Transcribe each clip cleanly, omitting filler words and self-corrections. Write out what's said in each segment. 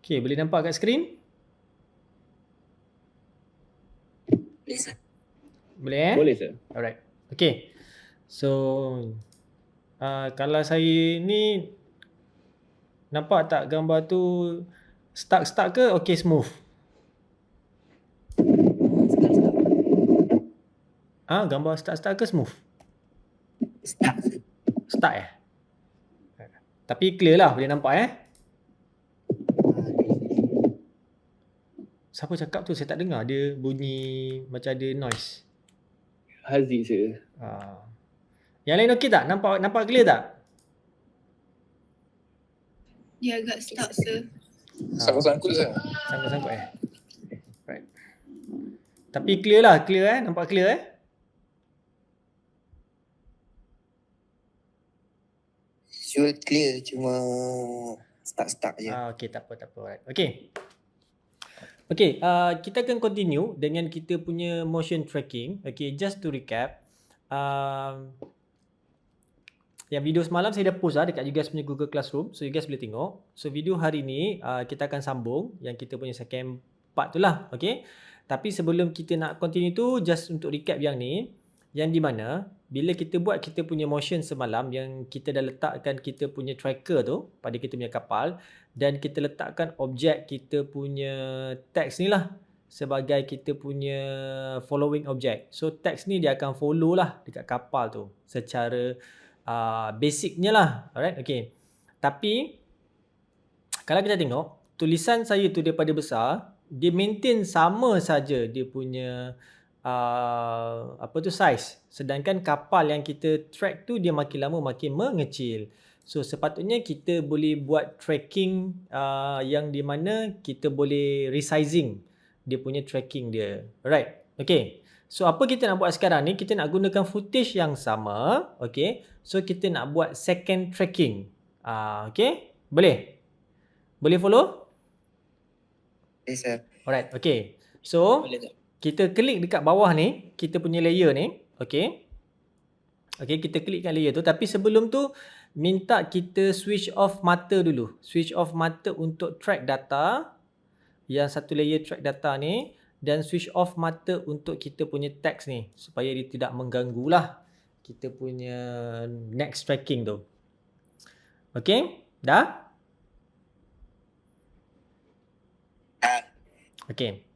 Okay, boleh nampak kat skrin? Boleh, sir. Boleh Boleh, sir. Alright. Okay. So, kalau saya ni nampak tak gambar tu stuck ke okay smooth? Gambar stuck ke smooth? Start. Stuck Tapi clear lah, boleh nampak Siapa cakap tu? Saya tak dengar. Dia bunyi macam ada noise. Haziq, sir. Yang lain okey tak? Nampak clear tak? Dia agak stuck, sir. Sangkut-sangkut, sir. Sangkut-sangkut Right. Tapi clear lah, nampak clear Visual clear, cuma stuck je. Okey, tak apa. Right. Okey. Kita akan continue dengan kita punya motion tracking. Okay, just to recap. Yang video semalam saya dah post dekat you guys punya Google Classroom. So you guys boleh tengok. So video hari ni kita akan sambung yang kita punya second part tu lah. Okay. Tapi sebelum kita nak continue tu, just untuk recap yang ni. Yang di mana bila kita buat kita punya motion semalam, yang kita dah letakkan kita punya tracker tu pada kita punya kapal, dan kita letakkan objek kita punya text ni lah sebagai kita punya following object. So text ni dia akan follow lah dekat kapal tu secara basicnya lah. Alright, okay. Tapi kalau kita tengok tulisan saya tu daripada besar, dia maintain sama saja dia punya size. Sedangkan kapal yang kita track tu dia makin lama makin mengecil. So sepatutnya kita boleh buat tracking yang di mana kita boleh resizing dia punya tracking dia. Alright. Okay. So apa kita nak buat sekarang ni, kita nak gunakan footage yang sama. Okay. So kita nak buat second tracking. Okay. Boleh? Boleh follow? Yes, sir. Alright. Okay. So kita klik dekat bawah ni, kita punya layer ni. Okay. Okay, kita klikkan layer tu. Tapi sebelum tu, minta kita switch off mata dulu. Switch off mata untuk track data. Yang satu layer track data ni. Dan switch off mata untuk kita punya text ni. Supaya dia tidak mengganggulah kita punya next tracking tu. Okay, dah? Okay.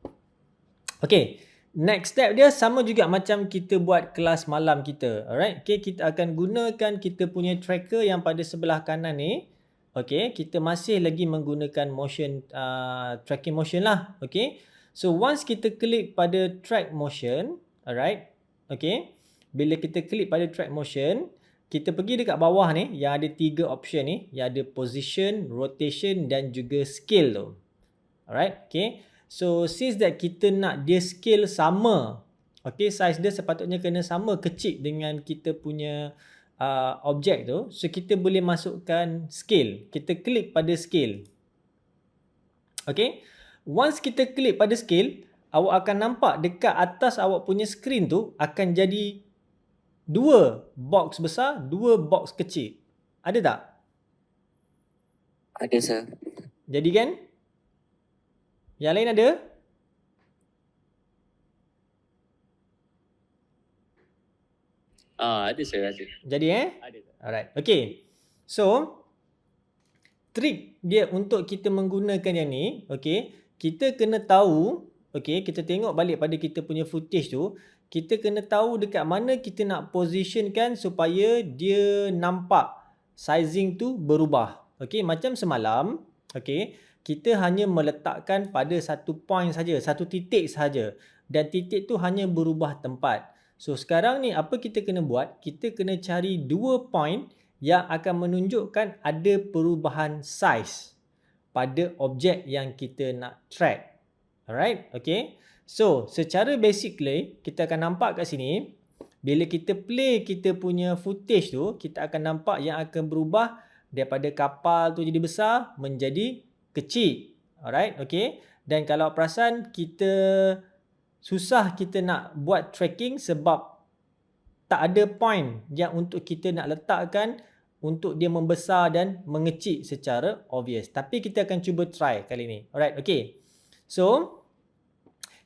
Okay, next step dia sama juga macam kita buat kelas malam kita. Alright, okay, kita akan gunakan kita punya tracker yang pada sebelah kanan ni. Okay, kita masih lagi menggunakan motion, tracking motion lah. Okay, so once kita klik pada track motion, alright, okay, bila kita klik pada track motion, kita pergi dekat bawah ni yang ada 3 option ni, yang ada position, rotation dan juga scale tu. Alright, okay. So since that kita nak dia scale sama, okay, size dia sepatutnya kena sama kecil dengan kita punya objek tu. So kita boleh masukkan scale. Kita klik pada scale. Okay. Once kita klik pada scale, awak akan nampak dekat atas awak punya screen tu akan jadi 2 box besar, 2 box kecil. Ada tak? Ada, sir. Jadi kan? Yang lain ada? Ada, sir. Ada. Jadi Ada. Alright. Okay. So, trik dia untuk kita menggunakan yang ni, okay, kita kena tahu, okay, kita tengok balik pada kita punya footage tu, kita kena tahu dekat mana kita nak positionkan supaya dia nampak sizing tu berubah. Okay, macam semalam, okay, kita hanya meletakkan pada satu point saja, satu titik saja, dan titik tu hanya berubah tempat. So sekarang ni apa kita kena buat? Kita kena cari 2 point yang akan menunjukkan ada perubahan size pada objek yang kita nak track. Alright, okay. So secara basically kita akan nampak kat sini, bila kita play kita punya footage tu, kita akan nampak yang akan berubah daripada kapal tu jadi besar menjadi kecil. Alright, okay. Dan kalau perasan kita susah kita nak buat tracking sebab tak ada point yang untuk kita nak letakkan untuk dia membesar dan mengecil secara obvious. Tapi kita akan cuba try kali ni. Alright, okay. So,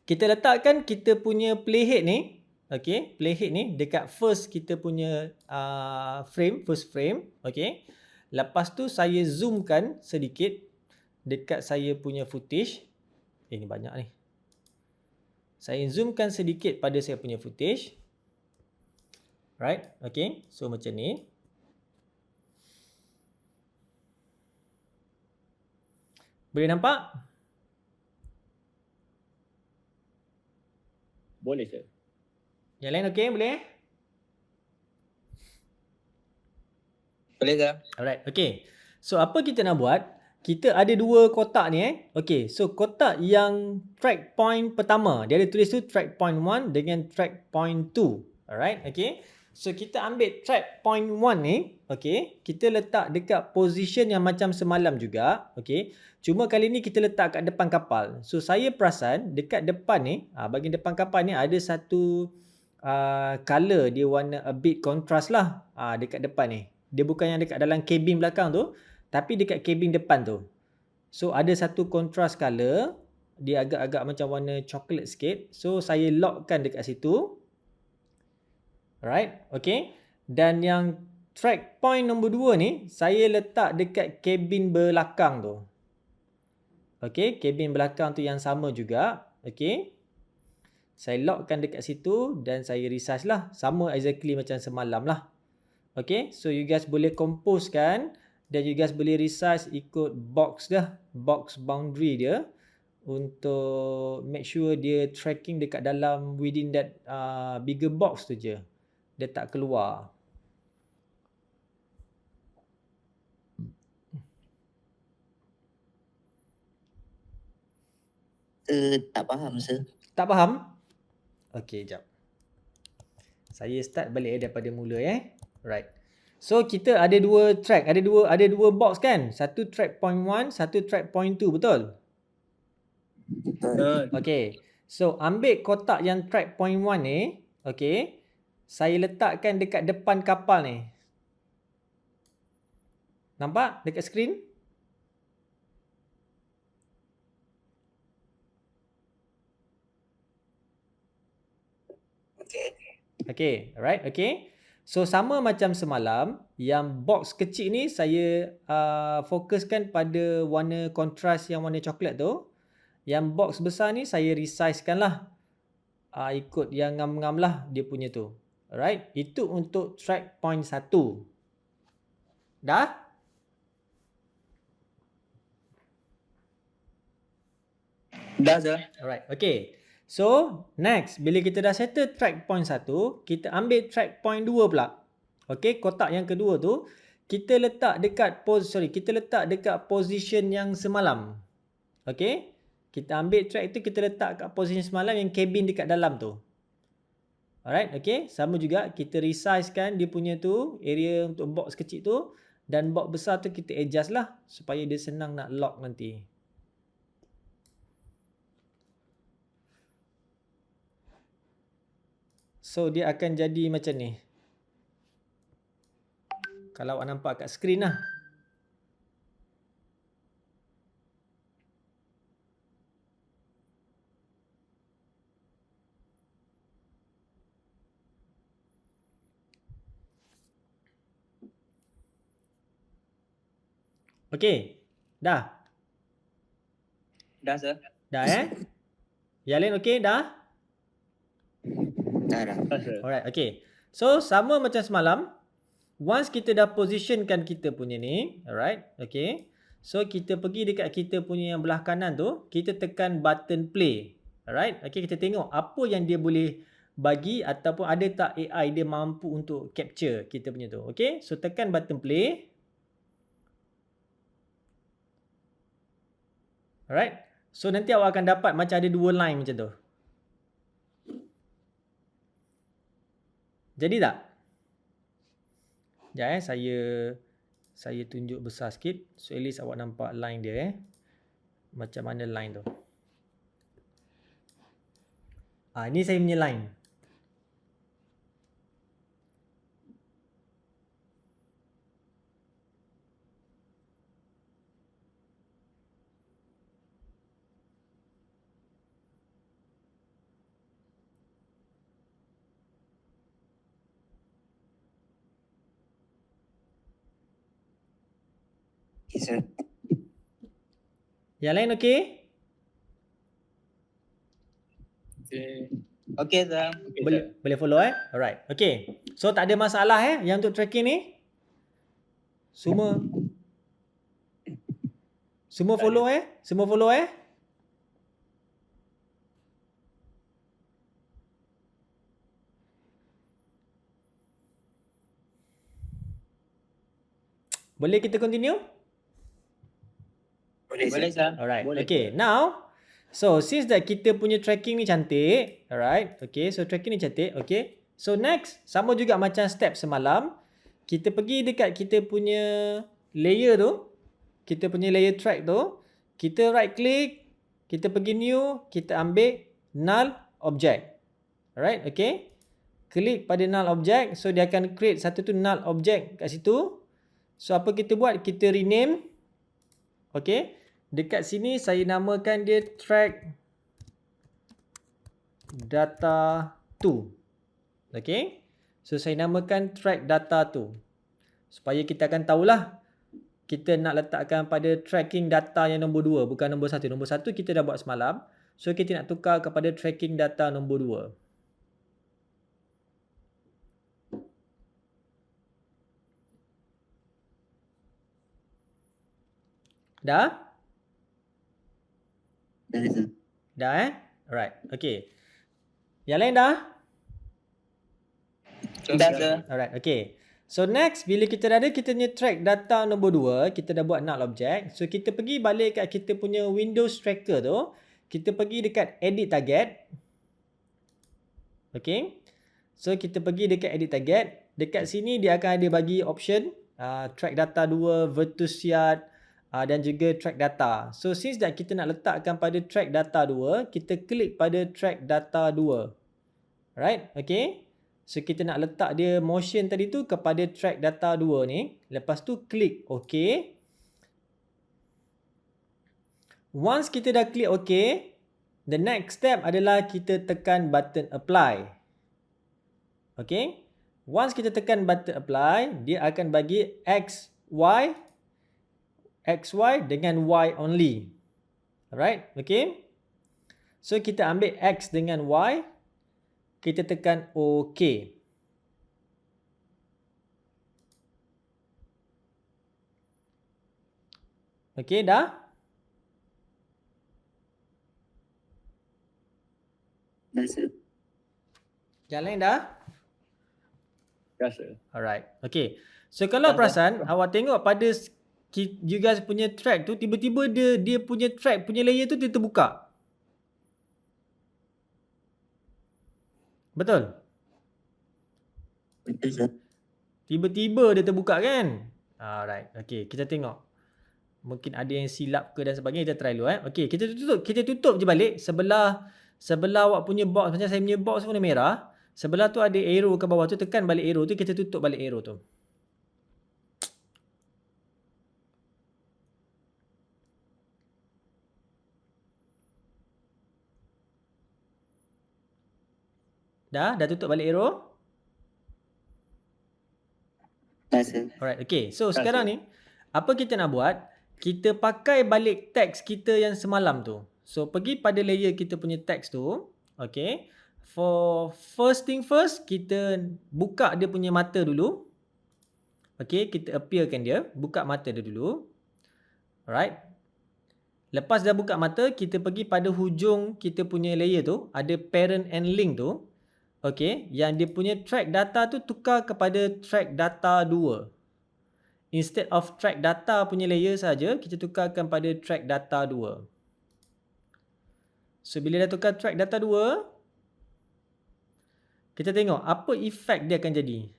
kita letakkan kita punya playhead ni, okay, playhead ni dekat first kita punya frame, first frame, okay. Lepas tu saya zoomkan sedikit dekat saya punya footage. Ini banyak ni. Saya zoomkan sedikit pada saya punya footage. Right, okay. So macam ni. Boleh nampak? Boleh, sir. Yang lain okay, boleh? Boleh sir. Alright, okay. So apa kita nak buat? Kita ada dua kotak ni Okay, so kotak yang track point pertama, dia ada tulis tu track point 1 dengan track point 2. Alright, okay. So kita ambil track point 1 ni, okay. Kita letak dekat position yang macam semalam juga, okay. Cuma kali ni kita letak kat depan kapal. So saya perasan dekat depan ni, bahagian depan kapal ni ada satu color dia warna a bit contrast lah dekat depan ni. Dia bukan yang dekat dalam cabin belakang tu, tapi dekat cabin depan tu. So ada satu contrast color, dia agak-agak macam warna coklat sikit. So saya lockkan dekat situ. Alright, okay. Dan yang track point nombor 2 ni, saya letak dekat cabin belakang tu. Okay, cabin belakang tu yang sama juga. Okay. Saya lockkan dekat situ dan saya resize lah. Sama exactly macam semalam lah. Okay, so you guys boleh compose kan. Dan you guys boleh resize ikut box dah. Box boundary dia. Untuk make sure dia tracking dekat dalam within that bigger box tu je. Dia tak keluar. Tak faham sir. Tak faham? Okay, jap. Saya start balik daripada mula Right. So kita ada dua track, ada dua box kan? Satu track point 1, satu track point 2, betul? Okay. So ambil kotak yang track point 1 ni, okay. Saya letakkan dekat depan kapal ni. Nampak dekat skrin? Okay, alright, okay. So sama macam semalam, yang box kecil ni saya fokuskan pada warna kontras yang warna coklat tu. Yang box besar ni saya resizekan lah. Ikut yang ngam-ngam lah dia punya tu. Alright, itu untuk track point 1. Dah? Dah sir. Alright, okay. So, next, bila kita dah settle track point 1, kita ambil track point 2 pula. Okay, kotak yang kedua tu, kita letak dekat position yang semalam. Okay, kita ambil track tu, kita letak kat position semalam yang cabin dekat dalam tu. Alright, okay. Sama juga, kita resizekan dia punya tu, area untuk box kecil tu, dan box besar tu kita adjust lah, supaya dia senang nak lock nanti. So dia akan jadi macam ni. Kalau awak nampak kat skrin lah. Okay. Dah? Dah sir. Dah Yang lain okay? Dah? Dah. Alright, okay. So, sama macam semalam. Once kita dah positionkan kita punya ni. Alright, okay. So, kita pergi dekat kita punya yang belah kanan tu. Kita tekan button play. Alright, okay. Kita tengok apa yang dia boleh bagi ataupun ada tak AI dia mampu untuk capture kita punya tu. Okay, so tekan button play. Alright. So, nanti awak akan dapat macam ada dua line macam tu. Jadi tak? Sekejap saya tunjuk besar sikit. So at least awak nampak line dia Macam mana line tu. Ini saya punya line. Okay, sir. Yang lain okey? Okay. Okay, sir. Okay, Boleh follow Alright. Okay. So tak ada masalah yang untuk tracking ni? Semua follow Semua follow Boleh kita continue? Boleh, sir. Alright. Boleh. Okay. Now, so since that kita punya tracking ni cantik, alright. Okay. So tracking ni cantik. Okay. So next, sama juga macam step semalam. Kita pergi dekat kita punya layer tu. Kita punya layer track tu. Kita right click. Kita pergi new. Kita ambil null object. Alright. Okay. Klik pada null object. So dia akan create satu tu null object kat situ. So apa kita buat? Kita rename. Okay. Dekat sini saya namakan dia track data 2. Okay. So saya namakan track data 2. Supaya kita akan tahulah kita nak letakkan pada tracking data yang nombor 2. Bukan nombor 1. Nombor 1 kita dah buat semalam. So kita nak tukar kepada tracking data nombor 2. Dah? Dah Alright. Okay. Yang lain dah? Dah, sir. Alright. Okay. So next, bila kita dah ada kita punya track data nombor 2, kita dah buat null object. So kita pergi balik kat kita punya Windows Tracker tu. Kita pergi dekat edit target. Okay. So kita pergi dekat edit target. Dekat sini dia akan ada bagi option track data 2, Virtusiat dan juga track data. So since that kita nak letakkan pada track data 2, kita klik pada track data 2. Alright, okay. So kita nak letak dia motion tadi tu kepada track data 2 ni. Lepas tu klik OK. Once kita dah klik OK, the next step adalah kita tekan button apply. Okay. Once kita tekan button apply, dia akan bagi X, Y dengan Y only. Alright, okay. So kita ambil X dengan Y. Kita tekan OK. Okay, dah? Dah, sir. Yang lain dah? Dah, sir. Alright, okay. So kalau perasan, awak tengok pada you guys punya track tu, tiba-tiba dia punya track, punya layer tu dia terbuka. Betul? Betul, sir. Tiba-tiba dia terbuka kan? Alright, okay. Kita tengok. Mungkin ada yang silap ke dan sebagainya. Kita try dulu Okay, kita tutup je balik. Sebelah awak punya box, macam saya punya box warna merah. Sebelah tu ada arrow ke bawah tu. Tekan balik arrow tu. Kita tutup balik arrow tu. Dah tutup balik arrow? Dah, sir. Alright, okay. So sekarang ni, apa kita nak buat? Kita pakai balik teks kita yang semalam tu. So pergi pada layer kita punya teks tu. Okay. For first thing first, kita buka dia punya mata dulu. Okay, kita appearkan dia. Buka mata dia dulu. Alright. Lepas dah buka mata, kita pergi pada hujung kita punya layer tu. Ada parent and link tu. Okay, yang dia punya track data tu tukar kepada track data 2. Instead of track data punya layer saja, kita tukarkan pada track data 2. So bila dah tukar track data 2, kita tengok apa efek dia akan jadi.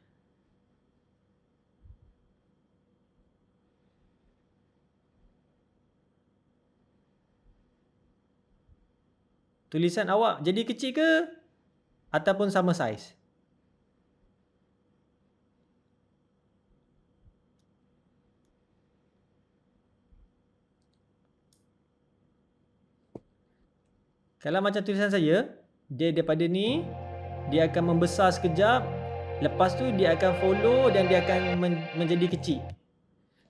Tulisan awak jadi kecil ke? Ataupun sama saiz? Kalau macam tulisan saya, dia daripada ni, dia akan membesar sekejap. Lepas tu dia akan follow dan dia akan menjadi kecil.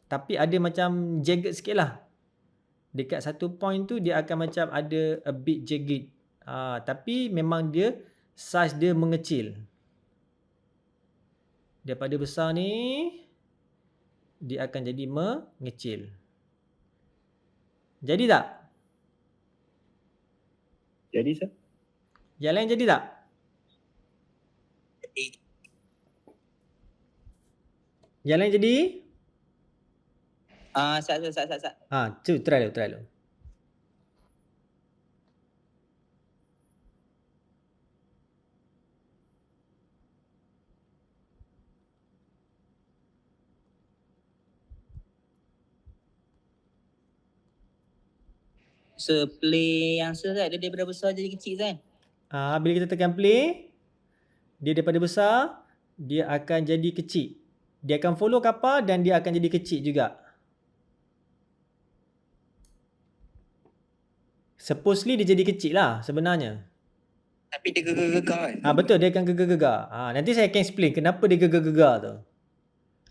Tapi ada macam jagged sikit lah. Dekat satu point tu dia akan macam ada a bit jagged. Tapi memang dia size dia mengecil. Daripada besar ni dia akan jadi mengecil. Jadi tak? Jadi sir. Yang lain jadi tak? Yang lain jadi? Sat. Cuba try dulu. So play yang Zat, dia daripada besar jadi kecil kan? Bila kita tekan play, dia daripada besar, dia akan jadi kecil. Dia akan follow kapal dan dia akan jadi kecil juga. Supposedly dia jadi kecil lah sebenarnya. Tapi dia gegar-gegar kan? Betul, dia akan gegar-gegar. Nanti saya akan explain kenapa dia gegar-gegar tu.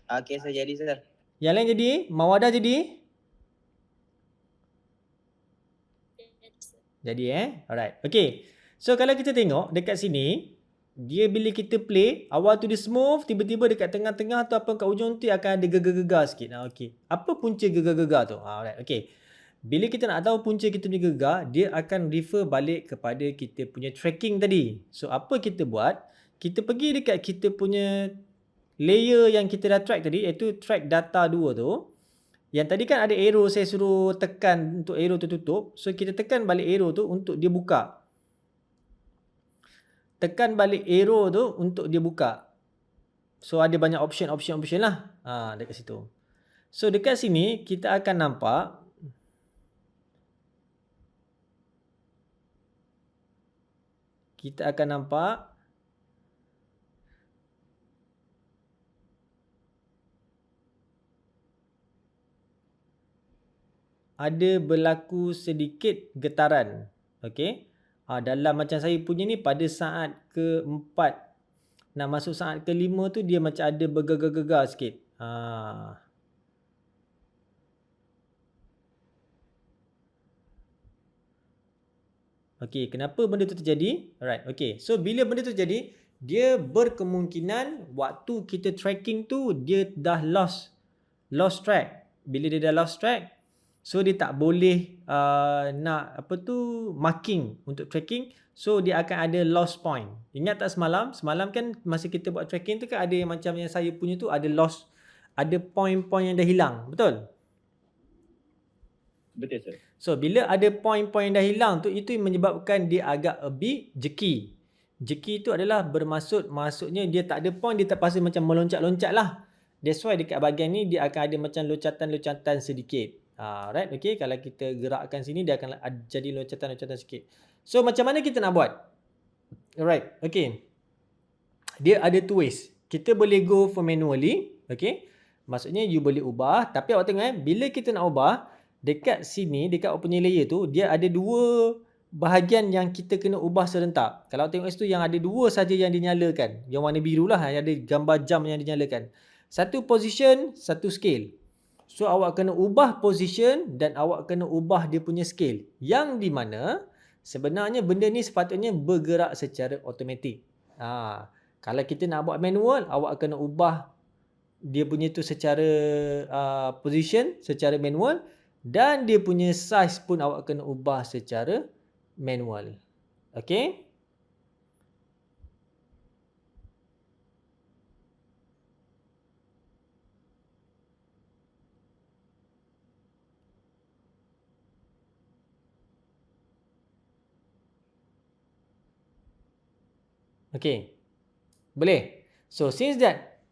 Okay, so jadi Zat. Yang lain jadi? Mawadah jadi? Jadi alright. Okay. So kalau kita tengok dekat sini, dia bila kita play, awal tu dia smooth, tiba-tiba dekat tengah-tengah tu apa kat ujung tu akan ada gegar-gegar sikit. Okay. Apa punca gegar-gegar tu? Alright. Okay. Bila kita nak tahu punca kita punya gegar, dia akan refer balik kepada kita punya tracking tadi. So apa kita buat? Kita pergi dekat kita punya layer yang kita dah track tadi, iaitu track data 2 tu. Yang tadi kan ada arrow saya suruh tekan untuk arrow tu tutup. So kita tekan balik arrow tu untuk dia buka. Tekan balik arrow tu untuk dia buka. So ada banyak option lah dekat situ. So dekat sini kita akan nampak ada berlaku sedikit getaran. Okey. Dalam macam saya punya ni pada saat ke-4 nak masuk saat ke-5 tu dia macam ada bergegar-gegar sikit. Okey, kenapa benda tu terjadi? Alright, okey. So bila benda tu terjadi, dia berkemungkinan waktu kita tracking tu dia dah lost track. Bila dia dah lost track, so dia tak boleh nak marking untuk tracking. So dia akan ada lost point. Ingat tak semalam? Semalam kan masa kita buat tracking tu kan ada yang macam yang saya punya tu ada lost, ada point-point yang dah hilang. Betul? Betul sir. So bila ada point-point yang dah hilang tu, itu menyebabkan dia agak a bit jerky. Jerky tu adalah maksudnya dia tak ada point, dia terpaksa macam meloncat-loncat lah. That's why dekat bahagian ni dia akan ada macam loncatan-loncatan sedikit. Right, okay. Kalau kita gerakkan sini dia akan jadi loncatan-loncatan sikit. So macam mana kita nak buat? Alright, okay. Dia ada two ways. Kita boleh go for manually, okay. Maksudnya you boleh ubah, tapi awak tengok bila kita nak ubah, dekat sini, dekat awak punya layer tu, dia ada dua bahagian yang kita kena ubah serentak. Kalau awak tengok situ yang ada dua saja yang dinyalakan. Yang warna biru lah, yang ada gambar jam yang dinyalakan. Satu position, satu scale. So awak kena ubah position dan awak kena ubah dia punya scale. Yang di mana sebenarnya benda ni sepatutnya bergerak secara automatik. Kalau kita nak buat manual, awak kena ubah dia punya tu secara position, secara manual, dan dia punya size pun awak kena ubah secara manual. Okay? Okay. Boleh? So since that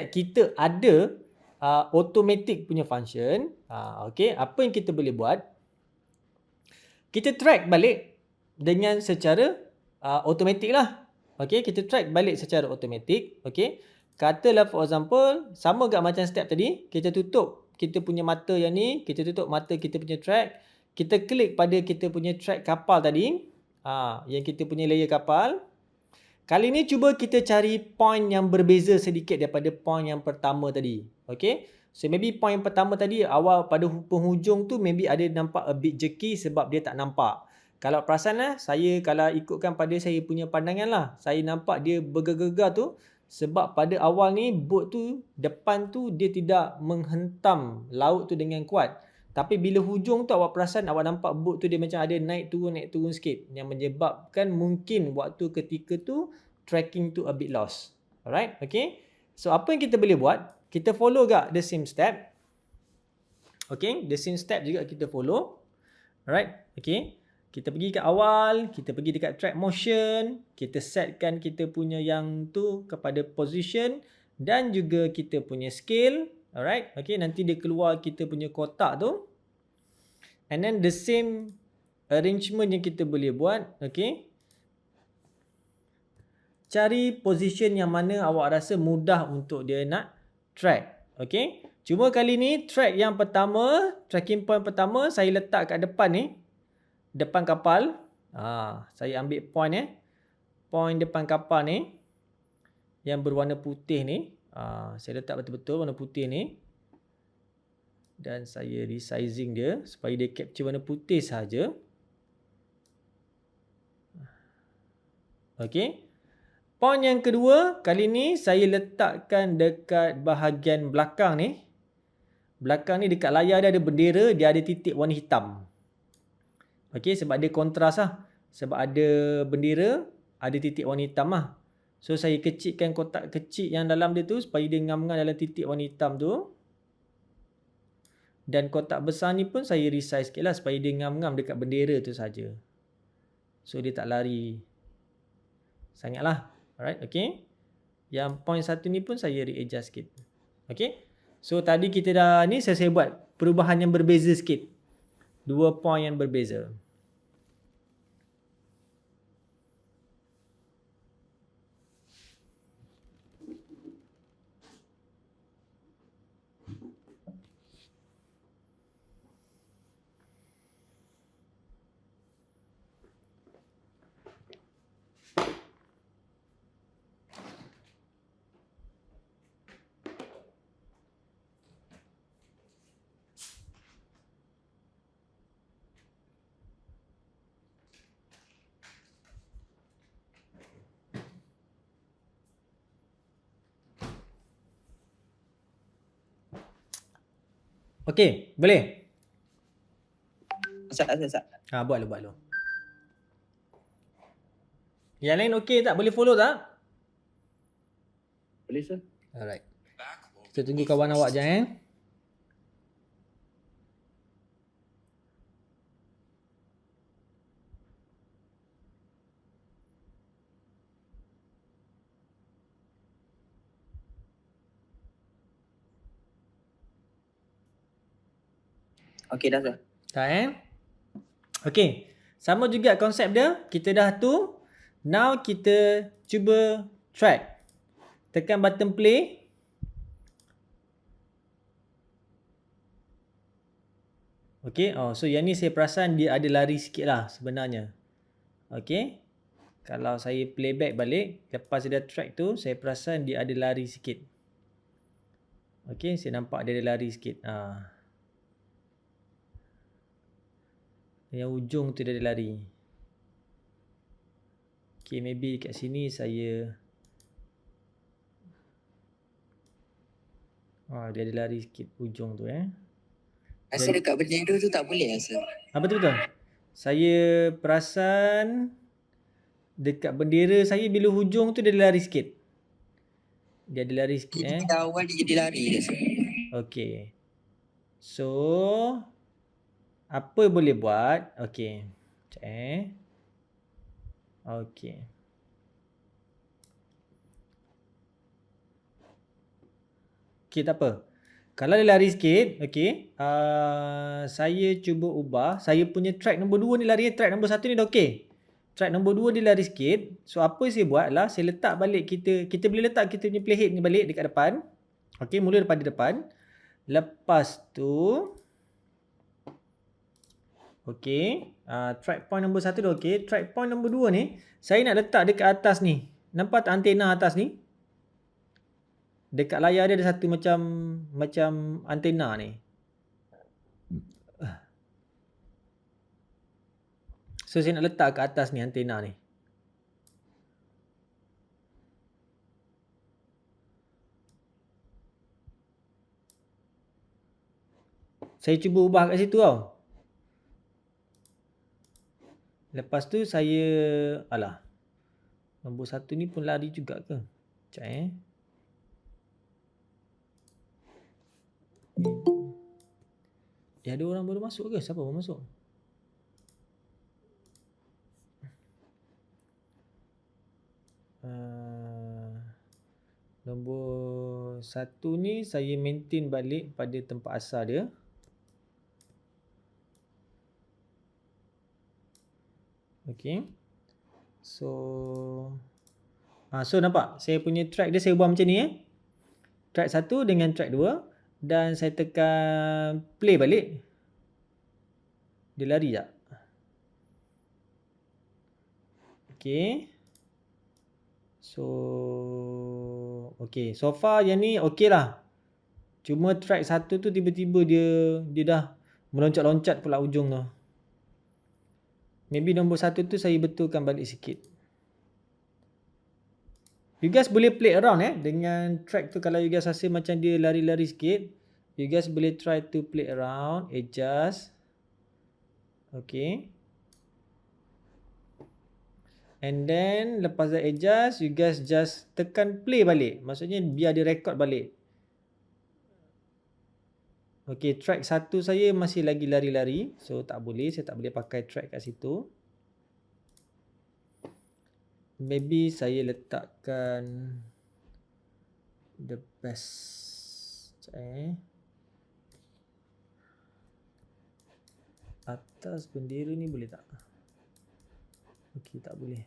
kita ada automatic punya function, okay, apa yang kita boleh buat? Kita track balik dengan secara automatic lah. Okay, kita track balik secara automatic. Okay, katalah for example, sama gak macam step tadi, kita tutup kita punya mata yang ni, kita tutup mata kita punya track, kita klik pada kita punya track kapal tadi, yang kita punya layer kapal. Kali ni cuba kita cari point yang berbeza sedikit daripada point yang pertama tadi. Okay. So maybe point pertama tadi awal pada penghujung tu maybe ada nampak a bit jerky sebab dia tak nampak. Kalau perasan lah, saya kalau ikutkan pada saya punya pandangan lah, saya nampak dia bergegar-gegar tu sebab pada awal ni boat tu depan tu dia tidak menghentam laut tu dengan kuat. Tapi bila hujung tu awak perasan, awak nampak boat tu dia macam ada naik turun sikit yang menyebabkan mungkin waktu ketika tu tracking tu a bit lost. Alright, okay. So apa yang kita boleh buat? Kita follow gak the same step. Okay, the same step juga kita follow. Alright, okay. Kita pergi kat awal, kita pergi dekat track motion, kita setkan kita punya yang tu kepada position dan juga kita punya scale. Alright, okay, nanti dia keluar kita punya kotak tu. And then the same arrangement yang kita boleh buat, okay. Cari position yang mana awak rasa mudah untuk dia nak track, okay. Cuma kali ni track yang pertama, tracking point pertama saya letak kat depan ni. Depan kapal. Saya ambil point point depan kapal ni yang berwarna putih ni. Saya letak betul-betul warna putih ni. Dan saya resizing dia supaya dia capture warna putih saja. Okey. Point yang kedua, kali ni saya letakkan dekat bahagian belakang ni. Belakang ni dekat layar dia ada bendera, dia ada titik warna hitam. Okey, sebab dia kontras lah. Sebab ada bendera, ada titik warna hitam lah. So, saya kecilkan kotak kecil yang dalam dia tu supaya dia ngam-ngam dalam titik warna hitam tu. Dan kotak besar ni pun saya resize sikit lah supaya dia ngam-ngam dekat bendera tu saja. So, dia tak lari sangat lah. Alright, okay. Yang point satu ni pun saya readjust sikit. Okay. So, tadi kita dah ni saya buat perubahan yang berbeza sikit. 2 point yang berbeza. Okey, boleh? Sat. Buat lu. Yang lain okey tak? Boleh follow tak? Boleh, sir. Alright. Kita tunggu kawan awak je Okey dah, sir. Tak Okey. Sama juga konsep dia. Kita dah tu. Now kita cuba track. Tekan button play. Okey. So yang ni saya perasan dia ada lari sikit lah sebenarnya. Okey. Kalau saya playback balik. Lepas dia dah track tu. Saya perasan dia ada lari sikit. Okey. Saya nampak dia ada lari sikit. Yang ujung tu dia ada lari. Okay, maybe kat sini saya dia ada lari sikit ujung tu Rasa dekat bendera tu tak boleh rasa. Betul-betul. Saya perasan dekat bendera saya bila hujung tu dia ada lari sikit. Dia ada lari sikit Kita awal dia jadi lari je, sir. Okay. So apa boleh buat? Okay. Sekejap Okay. Okay, tak apa. Kalau dia lari sikit, okay. Saya cuba ubah. Saya punya track nombor 2 ni lari. Track nombor 1 ni dah okay. Track nombor 2 dia lari sikit. So, apa saya buat adalah saya letak balik kita boleh letak kita punya playhead ni balik dekat depan. Okay, mula daripada depan. Lepas tu, okay. Track point nombor 1 dah okay. Track point nombor 2 ni, saya nak letak dekat atas ni. Nampak tak antena atas ni? Dekat layar dia ada satu macam antena ni. So saya nak letak kat atas ni antena ni. Saya cuba ubah kat situ tau. Lepas tu saya, nombor 1 ni pun lari juga ke? Sekejap ada orang baru masuk ke? Siapa baru masuk? Nombor 1 ni saya maintain balik pada tempat asal dia. Okay. So nampak saya punya track dia saya ubah macam ni Track 1 dengan track 2 dan saya tekan play balik. Dia lari tak? Okay. So far yang ni okay lah. Cuma track 1 tu tiba-tiba dia dah meloncat-loncat pula ujung tu. Maybe nombor 1 tu saya betulkan balik sikit. You guys boleh play around dengan track tu. Kalau you guys rasa macam dia lari-lari sikit, you guys boleh try to play around, adjust. Okay. And then lepas dah adjust, you guys just tekan play balik. Maksudnya biar dia record balik. Okay, track 1 saya masih lagi lari-lari. So tak boleh, saya tak boleh pakai track kat situ. Maybe saya letakkan the best. Atas bendera ni boleh tak? Okay, tak boleh.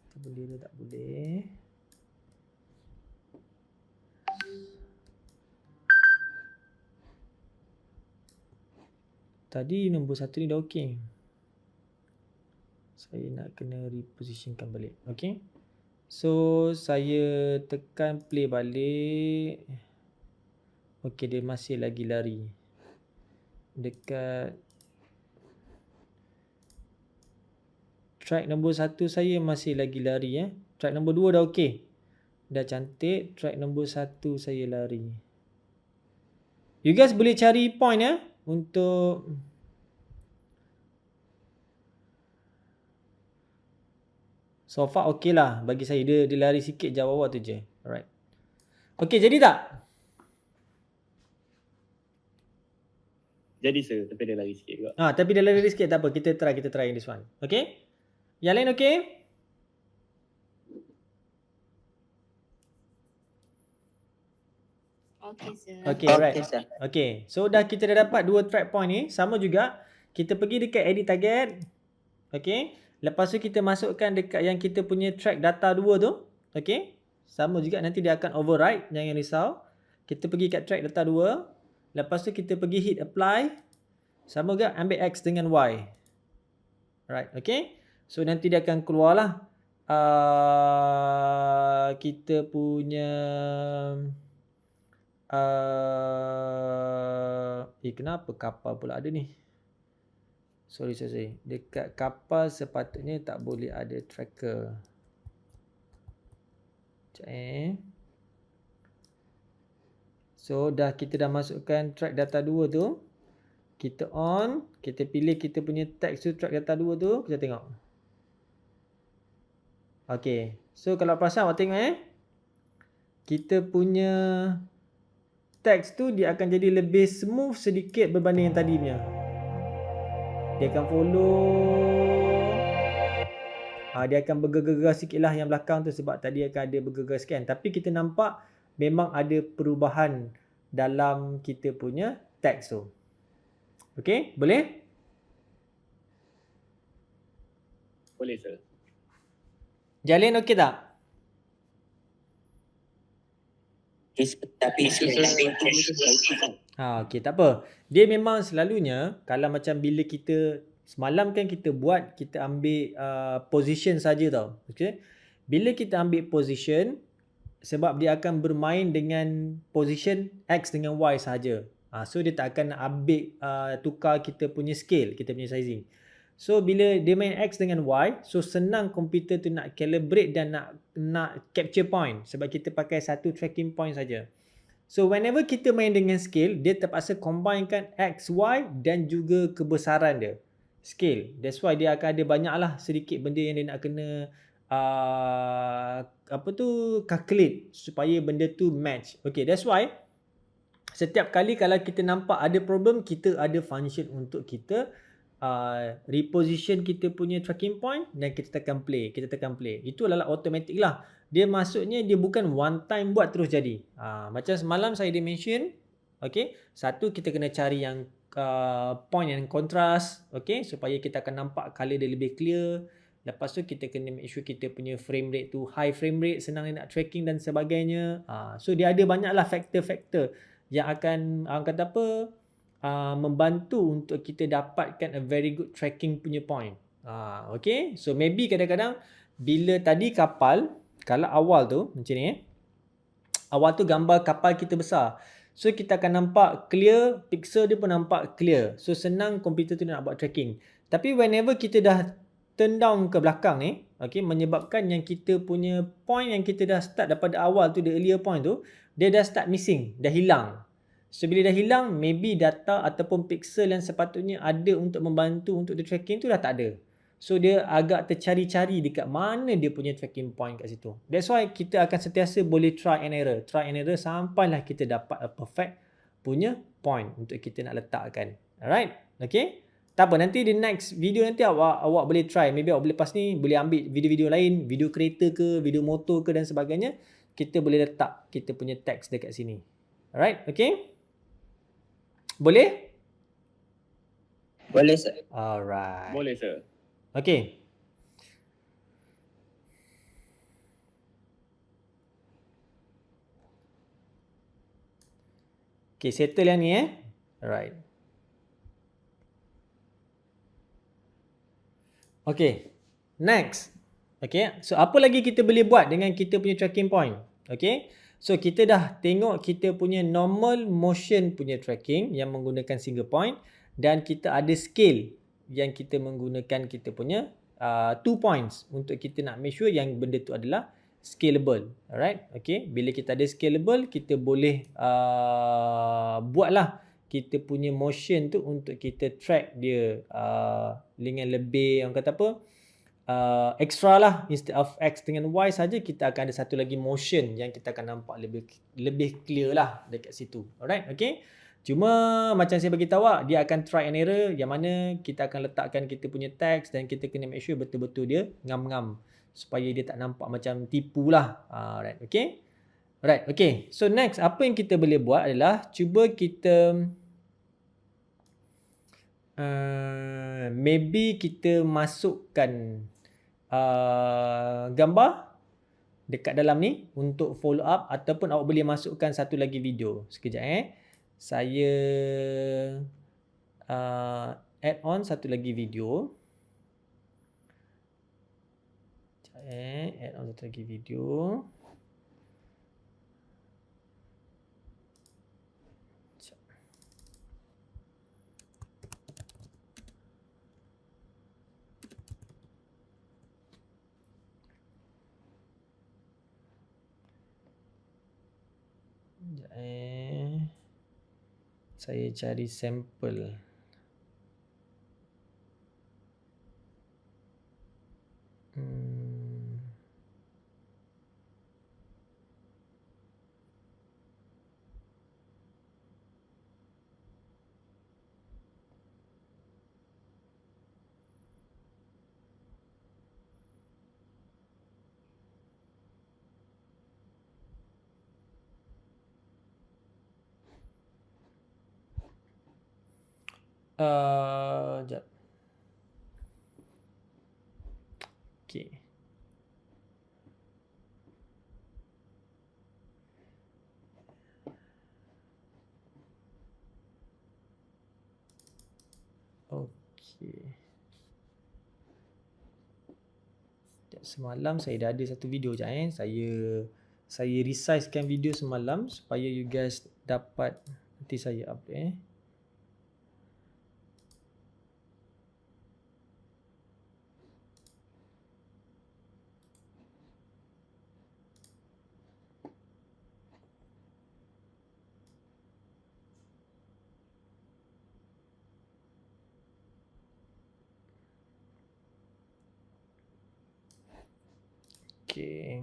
Atas bendera tak boleh. Tadi nombor 1 ni dah okey. Saya nak kena repositionkan balik. Okay. So saya tekan play balik. Okay, dia masih lagi lari. Dekat track nombor 1 saya masih lagi lari. Track nombor 2 dah okey. Dah cantik. Track nombor 1 saya lari. You guys boleh cari point untuk so far okey lah bagi saya. Dia lari sikit jauh bawah tu je. Alright. Okey, jadi tak? Jadi sir, tapi dia lari sikit juga. Tapi dia lari sikit tak apa. Kita try this one. Okey? Yang lain okey? Okay, sir. Okay, alright. Okay, sir. Okay, so kita dah dapat 2 track point ni. Sama juga, kita pergi dekat edit target. Okay, lepas tu kita masukkan dekat yang kita punya track data 2 tu. Okay, sama juga nanti dia akan override. Jangan risau. Kita pergi kat track data 2. Lepas tu kita pergi hit apply. Sama juga ambil X dengan Y. Alright, okay. So nanti dia akan keluar lah. Kita punya... kenapa kapal pula ada ni? Sorry. Dekat kapal sepatutnya tak boleh ada tracker. So kita dah masukkan track data 2 tu. Kita on, kita pilih kita punya text tu track data 2 tu, kita tengok. Okay, so kalau perasan awak tengok kita punya teks tu dia akan jadi lebih smooth sedikit berbanding yang tadi punya. Dia akan follow. Dia akan bergegar-gegar sikit lah yang belakang tu sebab tadi akan ada bergegar sikit kan. Tapi kita nampak memang ada perubahan dalam kita punya teks tu. Okay, boleh? Boleh sir. Jalin okey tak? Tapi Okey, tak apa. Dia memang selalunya kalau macam bila kita semalam kan kita ambil position saja tau. Okey. Bila kita ambil position, sebab dia akan bermain dengan position X dengan Y sahaja. So dia tak akan ambil tukar kita punya scale, kita punya sizing. So bila dia main X dengan Y, so senang komputer tu nak calibrate dan nak capture point sebab kita pakai satu tracking point saja. So whenever kita main dengan scale, dia terpaksa combinekan X, Y dan juga kebesaran dia. Scale. That's why dia akan ada banyaklah sedikit benda yang dia nak kena calculate supaya benda tu match. Okay, that's why setiap kali kalau kita nampak ada problem, kita ada function untuk kita reposition kita punya tracking point dan kita tekan play. Itu adalah automatic lah. Dia maksudnya dia bukan one time buat terus jadi. Macam semalam saya dah mention, okay, satu kita kena cari yang point yang kontras, okay, supaya kita akan nampak color dia lebih clear. Lepas tu kita kena make sure kita punya frame rate tu high frame rate, senang nak tracking dan sebagainya. So dia ada banyaklah faktor-faktor yang akan membantu untuk kita dapatkan a very good tracking punya point. Okay, so maybe kadang-kadang bila tadi kapal, kalau awal tu macam ni awal tu gambar kapal kita besar, so kita akan nampak clear, pixel dia pun nampak clear, so senang komputer tu nak buat tracking. Tapi whenever kita dah turn down ke belakang ni, okay, menyebabkan yang kita punya point yang kita dah start daripada awal tu, the earlier point tu, dia dah start missing, dah hilang. So bila dah hilang, maybe data ataupun pixel yang sepatutnya ada untuk membantu untuk the tracking tu dah tak ada. So dia agak tercari-cari dekat mana dia punya tracking point kat situ. That's why kita akan sentiasa boleh try and error sampailah kita dapat a perfect punya point untuk kita nak letakkan. Alright, okay. Tak apa, nanti di next video nanti awak boleh try. Maybe awak boleh lepas ni boleh ambil video-video lain, video kereta ke, video motor ke dan sebagainya. Kita boleh letak kita punya teks dekat sini. Alright, okay. Boleh? Boleh, sir. Alright. Boleh, sir. Okay. Okay, settle yang ni Alright. Okay. Next. Okay. So, apa lagi kita boleh buat dengan kita punya tracking point? Okay. So, kita dah tengok kita punya normal motion punya tracking yang menggunakan single point. Dan kita ada scale yang kita menggunakan kita punya 2 points untuk kita nak make sure yang benda tu adalah scalable. Alright. Okay. Bila kita ada scalable, kita boleh buatlah kita punya motion tu untuk kita track dia dengan lebih, orang kata apa, extra lah. Instead of X dengan Y saja, kita akan ada satu lagi motion yang kita akan nampak lebih clear lah dekat situ. Alright, okay. Cuma macam saya bagi tahu, dia akan try and error yang mana kita akan letakkan kita punya teks dan kita kena make sure betul-betul dia ngam-ngam supaya dia tak nampak macam tipu lah. Alright, okay. Alright, okay. So next, apa yang kita boleh buat adalah cuba kita maybe kita masukkan gambar dekat dalam ni untuk follow up, ataupun awak boleh masukkan satu lagi video. Sekejap saya add on satu lagi video. Add on satu lagi video. Saya cari sampel. Sekejap. Okay. Okay. Semalam saya dah ada satu video je saya Saya resizekan video semalam supaya you guys dapat. Nanti saya update Okay.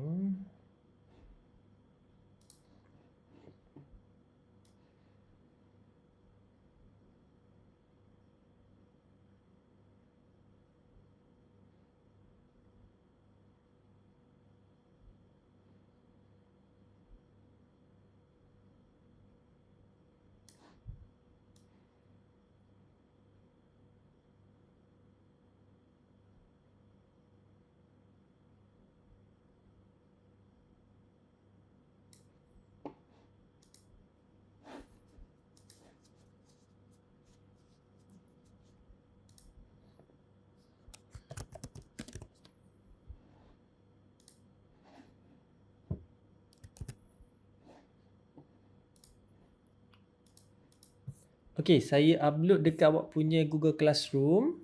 Okay, saya upload dekat awak punya Google Classroom.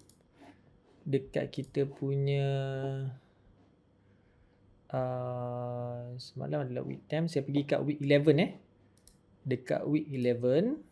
Dekat kita punya semalam adalah week 10. Saya pergi kat week 11 Dekat week 11.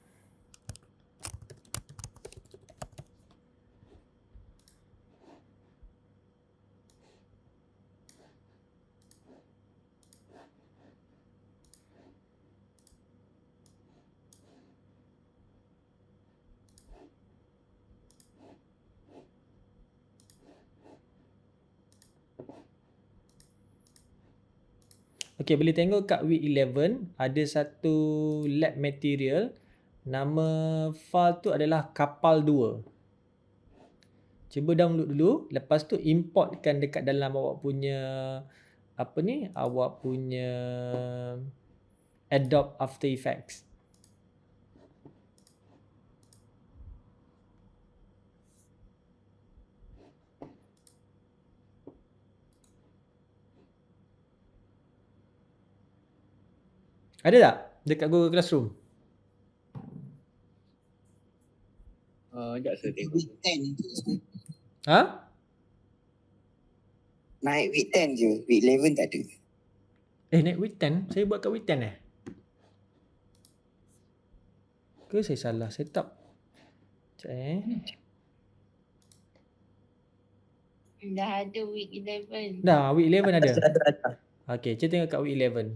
Okay, boleh tengok kat week 11 ada satu lab material. Nama file tu adalah kapal 2. Cuba download dulu. Lepas tu importkan dekat dalam awak punya awak punya Adobe After Effects. Ada tak dekat Google Classroom? Sekejap saya tengok. Week 10 tu. Ha? Naik week 10 je. Week 11 tak ada. Naik week 10? Saya buat kat week 10 Ke saya salah setup? Sekejap Dah ada week 11. Dah, week 11 ada. Ada. Okay, kita tengok kat week 11.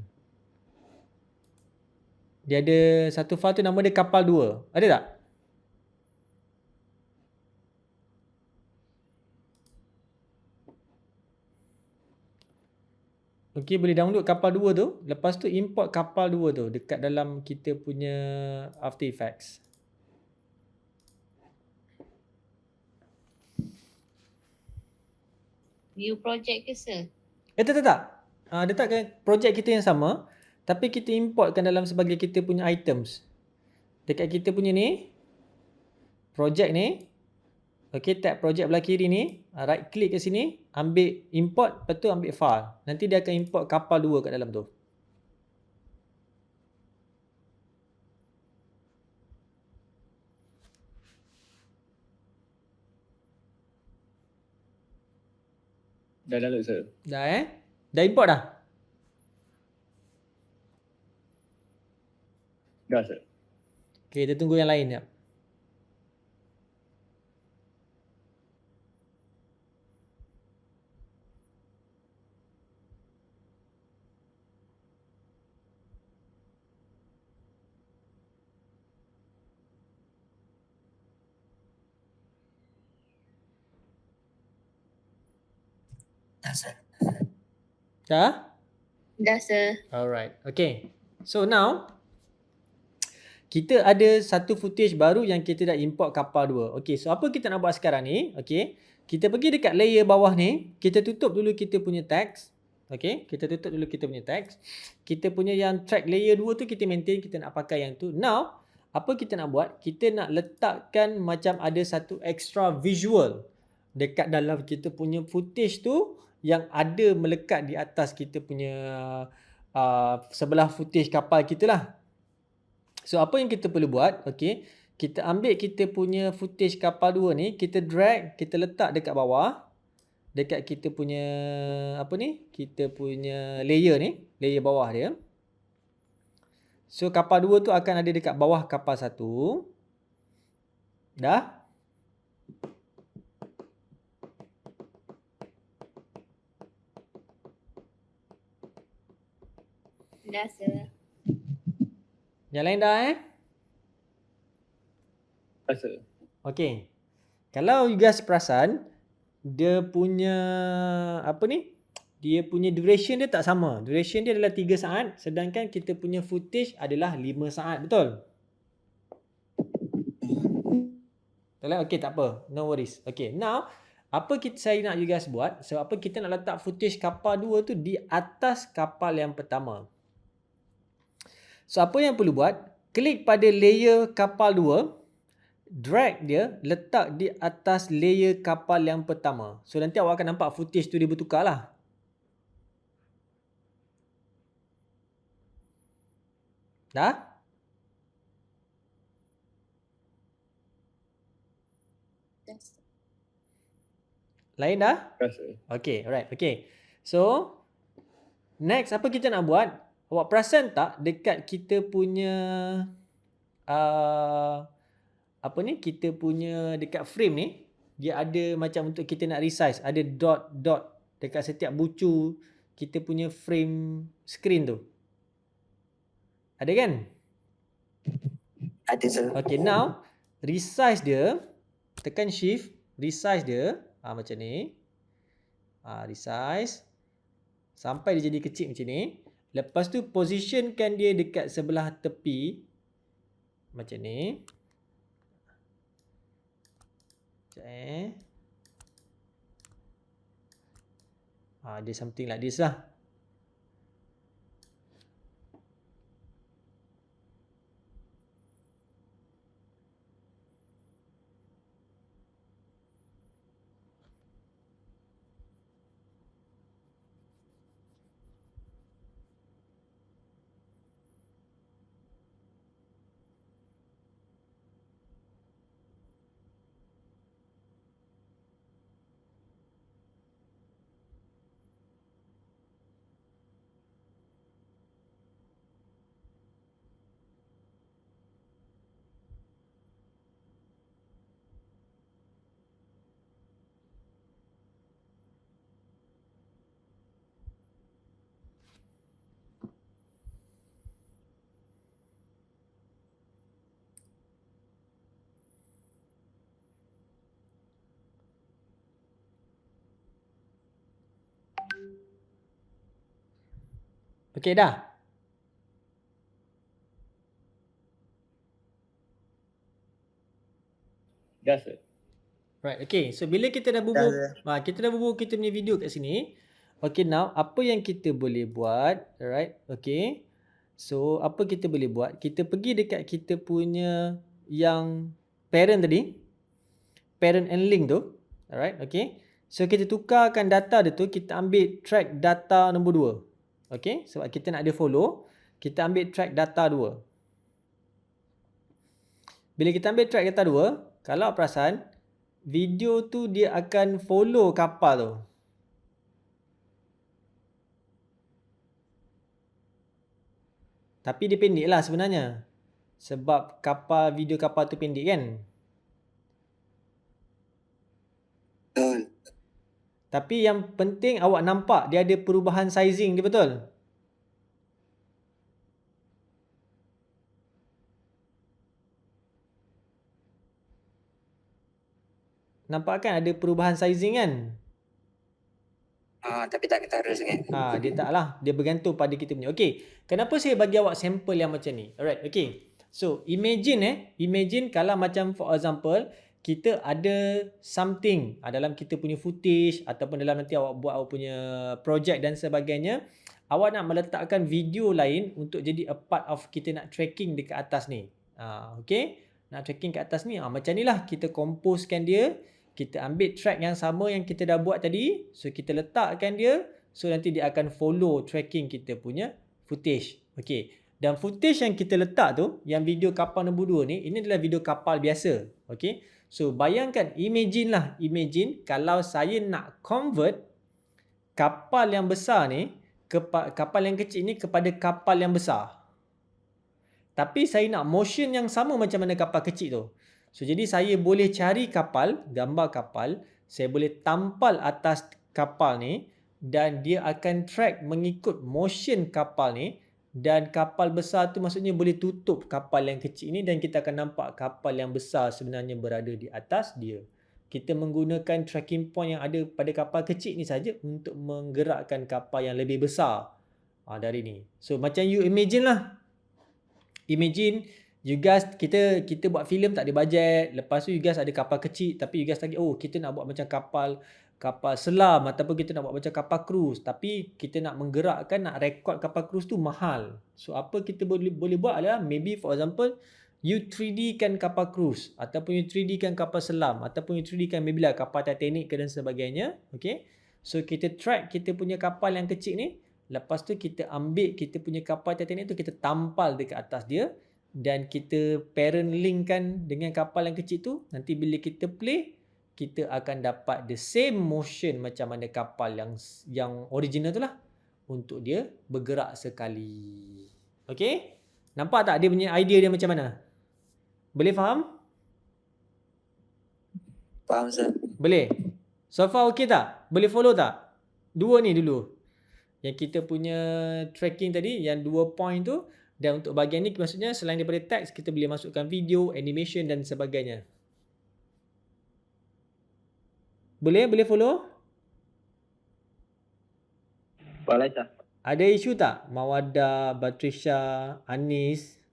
Dia ada satu file tu nama dia kapal 2. Ada tak? Okay, boleh download kapal 2 tu. Lepas tu import kapal 2 tu dekat dalam kita punya After Effects. View project ke sir? Tak. Letakkan projek kita yang sama. Tapi kita importkan dalam sebagai kita punya items. Dekat kita punya ni. Projek ni. Okay, tab projek belah kiri ni. Right click ke sini. Ambil import. Lepas tu ambil file. Nanti dia akan import kapal 2 kat dalam tu. Dah download sir. Dah Dah import dah? Dah sir. Okay, kita tunggu yang lain jap. Dah? Dah sir. Alright. Okay. So now kita ada satu footage baru yang kita dah import kapal 2. Okay, so apa kita nak buat sekarang ni? Okay, kita pergi dekat layer bawah ni. Kita tutup dulu kita punya text. Okay, kita tutup dulu kita punya text. Kita punya yang track layer 2 tu kita maintain, kita nak pakai yang tu. Now, apa kita nak buat? Kita nak letakkan macam ada satu extra visual dekat dalam kita punya footage tu yang ada melekat di atas kita punya sebelah footage kapal kita lah. So apa yang kita perlu buat, okay, kita ambil kita punya footage kapal 2 ni, kita drag, kita letak dekat bawah, dekat kita punya kita punya layer ni, layer bawah dia. So kapal 2 tu akan ada dekat bawah kapal 1. Dah? Dah sir. Yang lain dah Dah sir. Okay. Kalau you guys perasan, dia punya dia punya duration dia tak sama. Duration dia adalah 3 saat, sedangkan kita punya footage adalah 5 saat, betul? Betul? Okay, tak apa. No worries. Okay, now apa saya nak you guys buat? So apa kita nak letak footage kapal 2 tu di atas kapal yang pertama. So apa yang perlu buat? Klik pada layer kapal 2, drag dia, letak di atas layer kapal yang pertama. So nanti awak akan nampak footage tu dia bertukar lah. Dah? Lain dah? Dah sir. Okay, alright. Okay. So, next apa kita nak buat? Awak perasan tak dekat kita punya kita punya dekat frame ni, dia ada macam untuk kita nak resize, ada dot dekat setiap bucu kita punya frame screen tu. Ada kan? Ada sir. Okay, now resize dia, tekan shift, resize dia macam ni. Resize sampai dia jadi kecil macam ni. Lepas tu positionkan dia dekat sebelah tepi macam ni. Dia something like this lah. Okay dah? Dah sir. Right, okay. So bila kita dah bubuh, kita punya video kat sini. Okay, now apa yang kita boleh buat? Alright, okay. So apa kita boleh buat? Kita pergi dekat kita punya yang parent tadi, parent and link tu. Alright, okay. So kita tukarkan data dia tu, kita ambil track data nombor 2. Okay, sebab kita nak dia follow, kita ambil track data 2. Bila kita ambil track data 2, kalau perasan, video tu dia akan follow kapal tu. Tapi dia pendek lah sebenarnya. Sebab video kapal tu pendek kan. Betul. Tapi yang penting awak nampak dia ada perubahan sizing dia, betul? Nampak kan ada perubahan sizing kan? Tapi tak ketara sangat. Dia tak lah. Dia bergantung pada kita punya. Okay. Kenapa saya bagi awak sampel yang macam ni? Alright, okay. So, imagine kalau macam for example, kita ada something dalam kita punya footage ataupun dalam nanti awak buat awak punya project dan sebagainya, awak nak meletakkan video lain untuk jadi a part of kita nak tracking dekat atas ni. Okay. Nak tracking kat atas ni. Macam ni lah kita composekan dia. Kita ambil track yang sama yang kita dah buat tadi. So, kita letakkan dia. So, nanti dia akan follow tracking kita punya footage. Okey. Dan footage yang kita letak tu, yang video kapal nombor 2 ni, ini adalah video kapal biasa. Okey. So bayangkan, imagine kalau saya nak convert kapal yang besar ni, kapal yang kecil ni kepada kapal yang besar. Tapi saya nak motion yang sama macam mana kapal kecil tu. So jadi saya boleh cari kapal, gambar kapal, saya boleh tampal atas kapal ni dan dia akan track mengikut motion kapal ni, dan kapal besar tu maksudnya boleh tutup kapal yang kecil ni dan kita akan nampak kapal yang besar sebenarnya berada di atas dia. Kita menggunakan tracking point yang ada pada kapal kecil ni saja untuk menggerakkan kapal yang lebih besar dari ni. So macam you imagine lah. Imagine you guys, kita buat filem tak ada bajet, lepas tu you guys ada kapal kecil tapi you guys lagi kita nak buat macam kapal selam ataupun kita nak buat macam kapal cruise, tapi kita nak menggerakkan, nak rekod kapal cruise tu mahal. So apa kita boleh buat adalah maybe for example you 3D kan kapal cruise ataupun you 3D kan kapal selam ataupun you 3D kan maybe lah kapal Titanic dan sebagainya. Okay, so kita track kita punya kapal yang kecil ni. Lepas tu kita ambil kita punya kapal Titanic tu, kita tampal dekat atas dia dan kita parent link kan dengan kapal yang kecil tu. Nanti bila kita play, kita akan dapat the same motion macam mana kapal yang original tu lah, untuk dia bergerak sekali. Okay? Nampak tak dia punya idea dia macam mana? Boleh faham? Faham Ustaz? Boleh? So far okay tak? Boleh follow tak? Dua ni dulu. Yang kita punya tracking tadi, yang 2 point tu. Dan untuk bahagian ni maksudnya selain daripada teks, kita boleh masukkan video, animation dan sebagainya. Boleh follow? Boleh Ustaz. Ada isu tak? Mawada, Batrisha, Anis?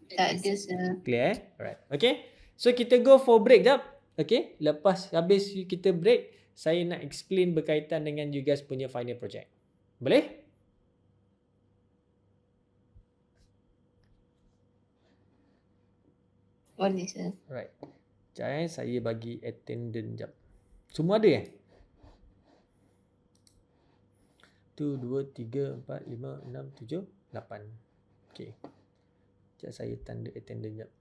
Tak ada sir. Clear? Alright. Okay. So kita go for break jap. Okay. Lepas habis kita break, saya nak explain berkaitan dengan you guys punya final project. Boleh? Boleh sir. Alright. Sekejap saya bagi attendant jap. Semua ada eh? 1, 2, 3, 4, 5, 6, 7, 8. Okay. Sekejap saya tanda attendant jap.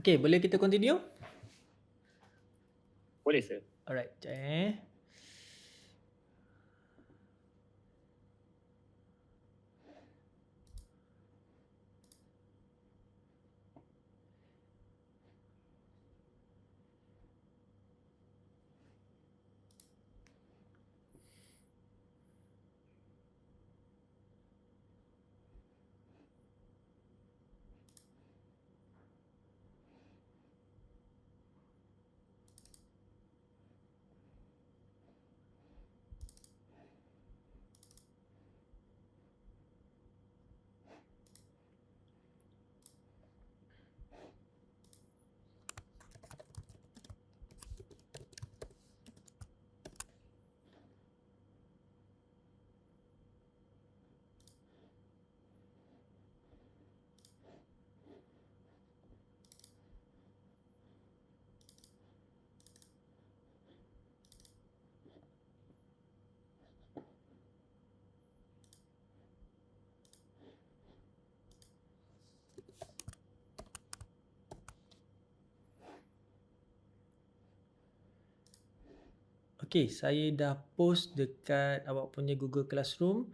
Okay, boleh kita continue? Boleh sir. Alright, sekejap Okay, saya dah post dekat awak punya Google Classroom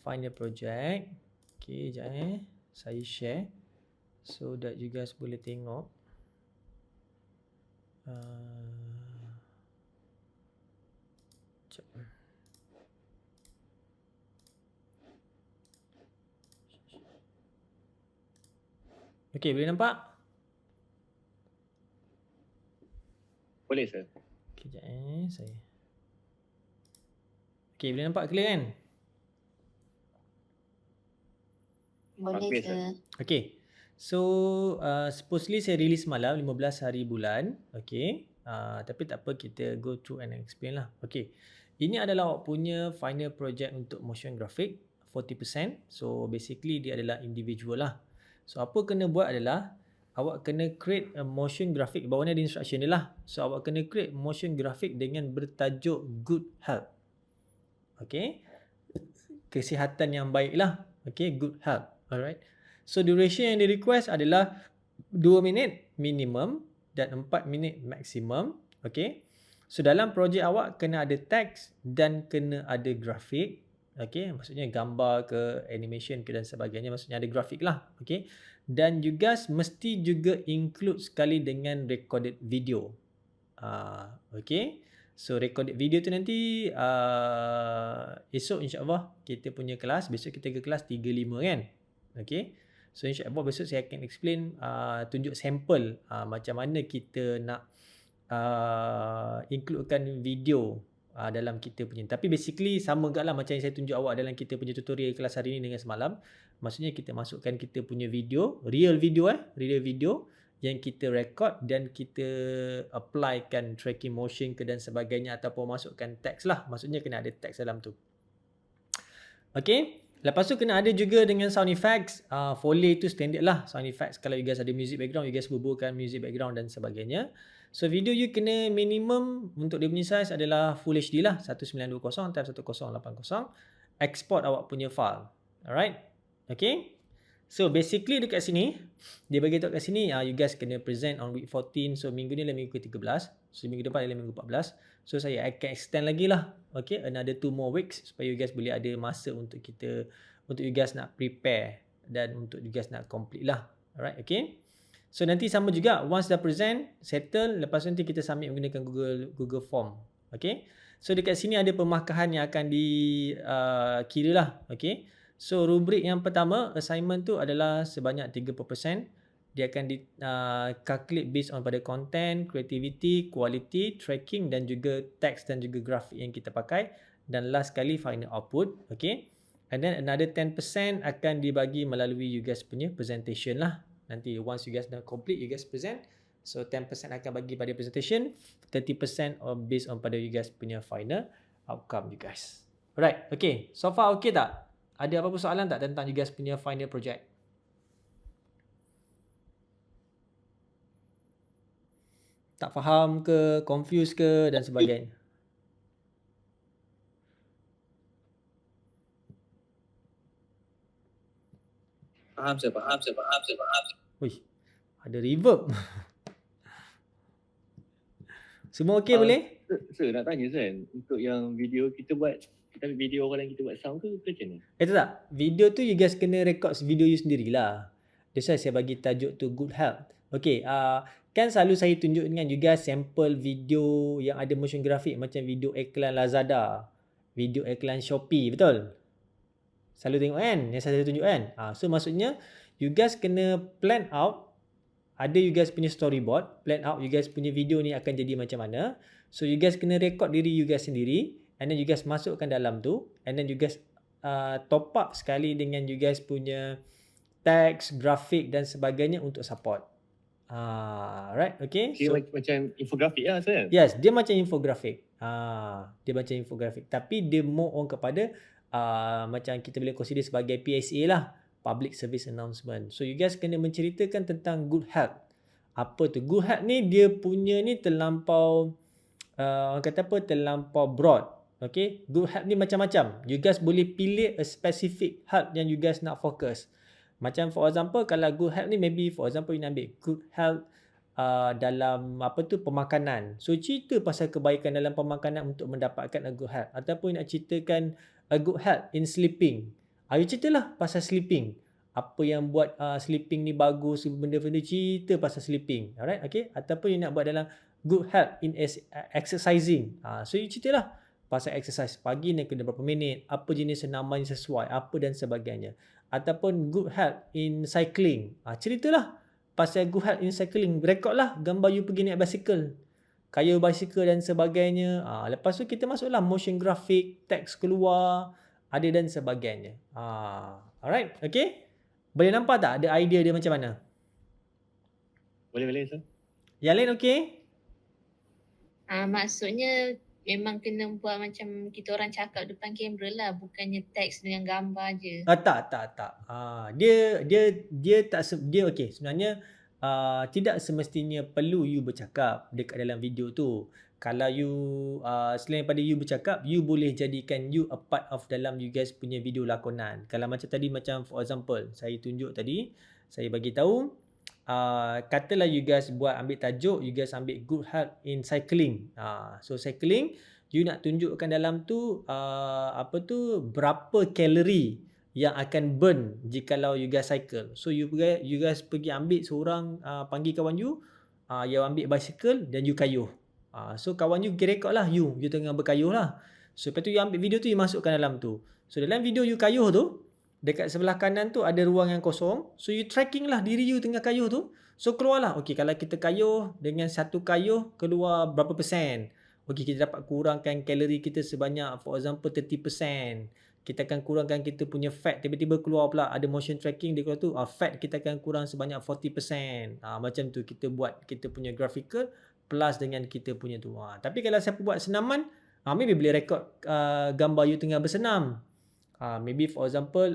final project. Okay, sekejap saya share so that you guys boleh tengok. Sekejap. Okay, boleh nampak? Boleh sir. Okay, sekejap saya. Okay, boleh nampak clear kan? Boleh Okay, sir. Okay. So, supposedly saya release malam 15 hari bulan. Okay. Tapi tak apa, kita go through and explain lah. Okay. Ini adalah awak punya final project untuk motion graphic 40%. So, basically dia adalah individual lah. So, apa kena buat adalah awak kena create a motion graphic. Bawah ni ada instruction dia lah. So, awak kena create motion graphic dengan bertajuk good health. Okay. Kesihatan yang baik lah. Okay, good health. Alright. So, duration yang di request adalah 2 minit minimum dan 4 minit maksimum. Okay. So, dalam projek awak kena ada teks dan kena ada grafik. Okay. Maksudnya gambar ke, animation ke dan sebagainya. Maksudnya ada grafik lah. Okay. Dan juga mesti juga include sekali dengan recorded video. Okay. So, recorded video tu nanti esok insyaAllah kita punya kelas. Besok kita ke kelas 3.5 kan. Okay. So, insyaAllah besok saya akan explain, tunjuk sampel macam mana kita nak includekan video dalam kita punya. Tapi basically sama juga lah macam yang saya tunjuk awak dalam kita punya tutorial kelas hari ni dengan semalam. Maksudnya kita masukkan kita punya video, real video yang kita record dan kita applykan tracking motion ke dan sebagainya ataupun masukkan teks lah. Maksudnya kena ada teks dalam tu. Okay. Lepas tu kena ada juga dengan sound effects. Foley tu standard lah. Sound effects kalau you guys ada music background, you guys bubuhkan music background dan sebagainya. So video you kena minimum untuk dia punya size adalah Full HD lah. 1920x1080. Export awak punya file. Alright. Okay. So basically dekat sini, dia bagi tahu kat sini, you guys kena present on week 14. So minggu ni adalah minggu ke-13. So minggu depan adalah minggu 14. So saya akan extend lagi lah. Okay, another 2 more weeks supaya you guys boleh ada masa untuk you guys nak prepare dan untuk you guys nak complete lah. Alright, okay. So nanti sama juga, once dah present, settle, lepas nanti kita submit menggunakan Google Form. Okay. So dekat sini ada pemarkahan yang akan dikira lah. Okay. So rubrik yang pertama, assignment tu adalah sebanyak 30%. Dia akan calculate based on pada content, creativity, quality, tracking dan juga text dan juga grafik yang kita pakai. Dan last kali final output. Okay. And then another 10% akan dibagi melalui you guys punya presentation lah. Nanti once you guys dah complete, you guys present. So 10% akan bagi pada presentation. 30% based on pada you guys punya final outcome you guys. Alright. Okay. So far okay tak? Ada apa-apa soalan tak tentang you guys punya final project? Tak faham ke, confused ke dan sebagainya? Faham saya. Wih, ada reverb. Semua okey Ah, boleh? Sir nak tanya kan, untuk yang video kita buat, kita ambil video orang dan kita buat sound ke macam mana? Tak tak. Video tu you guys kena record video you sendirilah. That's why saya bagi tajuk tu good health. Okay, kan selalu saya tunjuk dengan you guys sampel video yang ada motion graphic macam video iklan Lazada, video iklan Shopee, betul? Selalu tengok kan yang saya tunjuk kan. So maksudnya you guys kena plan out, ada you guys punya storyboard, plan out you guys punya video ni akan jadi macam mana. So you guys kena record diri you guys sendiri, and then you guys masukkan dalam tu, and then you guys top up sekali dengan you guys punya teks, grafik dan sebagainya untuk support. Right, okay. Dia macam infografik lah Sir. Yes, dia macam infografik. Dia macam infografik, tapi dia more on kepada macam kita boleh consider sebagai PSA lah, public service announcement. So you guys kena menceritakan tentang good health. Apa tu good health ni? Dia punya ni terlampau orang kata apa, terlampau broad. Okay, good health ni macam-macam. You guys boleh pilih a specific health yang you guys nak fokus. Macam for example, kalau good health ni maybe for example you nak ambil good health dalam apa tu, pemakanan. So cerita pasal kebaikan dalam pemakanan untuk mendapatkan a good health. Ataupun nak ceritakan a good health in sleeping. You ceritalah pasal sleeping. Apa yang buat sleeping ni bagus, benda-benda, cerita pasal sleeping. Alright, okay. Ataupun you nak buat dalam good health in exercising. So you ceritalah pasal exercise pagi nak kena berapa minit, apa jenis senaman yang sesuai, apa dan sebagainya. Ataupun good health in cycling. Ceritalah pasal good health in cycling. Rekodlah gambar you pergi naik basikal, kayuh basikal dan sebagainya. Lepas tu kita masuklah motion graphic, teks keluar, ada dan sebagainya. Alright, okay. Boleh nampak tak ada idea dia macam mana? Boleh Sir. Yang lain okey? Maksudnya memang kena buat macam kita orang cakap depan kamera lah, bukannya teks dengan gambar je. Tak. Dia tak dia okey. Sebenarnya tidak semestinya perlu you bercakap dekat dalam video tu. Kalau you selain daripada you bercakap, you boleh jadikan you a part of dalam you guys punya video lakonan. Kalau macam tadi, macam for example saya tunjuk tadi, saya bagi tahu katalah you guys buat ambil tajuk, you guys ambil good health in cycling. So cycling, you nak tunjukkan dalam tu berapa kalori yang akan burn jikalau you guys cycle. So you guys pergi ambil seorang, panggil kawan you yang ambil basikal dan you kayuh. So kawan you record lah you tengah berkayuh lah. So lepas tu you ambil video tu, you masukkan dalam tu. So dalam video you kayuh tu, dekat sebelah kanan tu ada ruang yang kosong. So you tracking lah diri you tengah kayuh tu. So keluarlah, okay, kalau kita kayuh dengan satu kayuh keluar berapa persen. Okay, kita dapat kurangkan kalori kita sebanyak for example 30%. Kita akan kurangkan kita punya fat, tiba-tiba keluar pula ada motion tracking dia keluar tu, fat kita akan kurang sebanyak 40%. Macam tu kita buat kita punya graphical plus dengan kita punya tu. Tapi kalau siapa buat senaman, maybe boleh record gambar you tengah bersenam. Maybe for example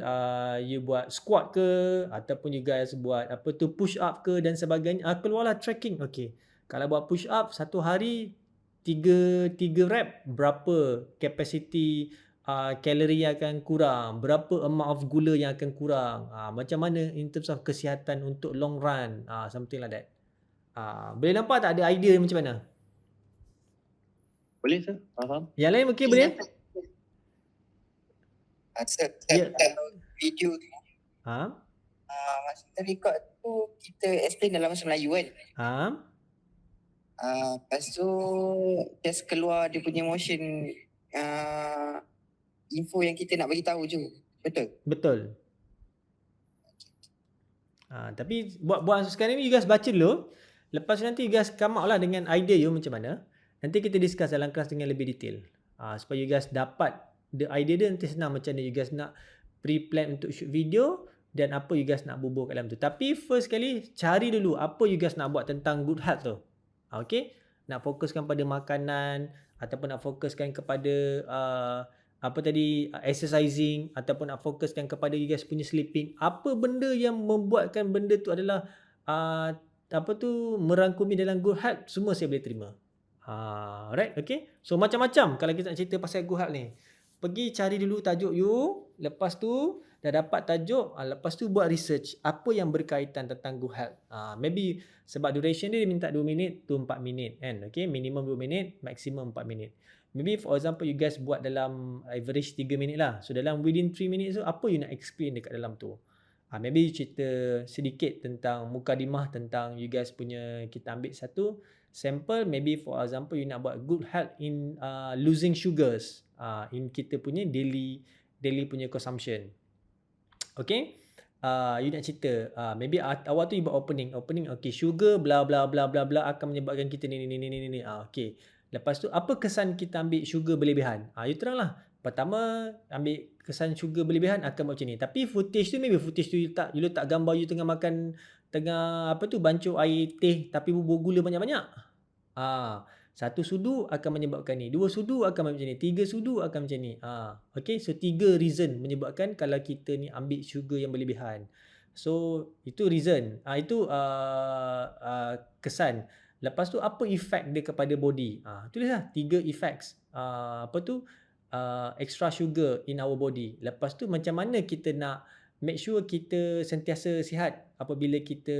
you buat squat ke, ataupun you guys buat apa tu push up ke dan sebagainya. Keluarlah tracking. Okay, kalau buat push up satu hari 3 rep, berapa capacity kalori yang akan kurang, berapa amount of gula yang akan kurang, macam mana in terms of kesihatan untuk long run, something like that. Boleh nampak tak ada idea macam mana? Boleh Sir, faham. Yang lain mungkin boleh? Sir, Ya. kalau video tu masa kita record tu kita explain dalam bahasa Melayu kan. Lepas tu just keluar dia punya motion info yang kita nak bagi tahu je. Betul? Tapi buat sekarang ni you guys baca dulu. Lepas tu nanti you guys come out lah dengan idea you macam mana. Nanti kita discuss dalam kelas dengan lebih detail. Supaya you guys dapat the idea dia, nanti senang macam mana you guys nak pre-plan untuk shoot video dan apa you guys nak bubuh kat dalam tu. Tapi first sekali cari dulu apa you guys nak buat tentang good health tu. Okay, nak fokuskan pada makanan ataupun nak fokuskan kepada exercising, ataupun nak fokuskan kepada you guys punya sleeping. Apa benda yang membuatkan benda tu adalah merangkumi dalam good health, semua saya boleh terima. Right, okay. So macam-macam kalau kita nak cerita pasal good health ni. Pergi cari dulu tajuk you, lepas tu dah dapat tajuk, lepas tu buat research apa yang berkaitan tentang good health. Maybe sebab duration dia minta 2 minit to 4 minit kan. Okay, minimum 2 minit, maximum 4 minit. Maybe for example you guys buat dalam average 3 minit lah. So dalam within 3 minutes tu apa you nak explain dekat dalam tu. Maybe you cerita sedikit tentang mukadimah tentang you guys punya, kita ambil satu sample, maybe for example you nak buat good health in losing sugars in kita punya daily punya consumption. Okay, you nak cerita maybe awal tu you buat opening, okay, sugar bla bla bla bla bla akan menyebabkan kita ni. Okay, lepas tu apa kesan kita ambil sugar berlebihan, you terang lah. Pertama ambil kesan sugar berlebihan akan buat macam ni. Tapi footage tu you letak gambar you tengah makan, tengah bancuk air teh tapi bubur gula banyak-banyak. 1 sudu akan menyebabkan ni, 2 sudu akan macam ni, 3 sudu akan macam ni. Okay, so 3 reason menyebabkan kalau kita ni ambil sugar yang berlebihan. So itu reason, itu kesan. Lepas tu apa effect dia kepada body, tulislah 3 effects extra sugar in our body. Lepas tu macam mana kita nak make sure kita sentiasa sihat apabila kita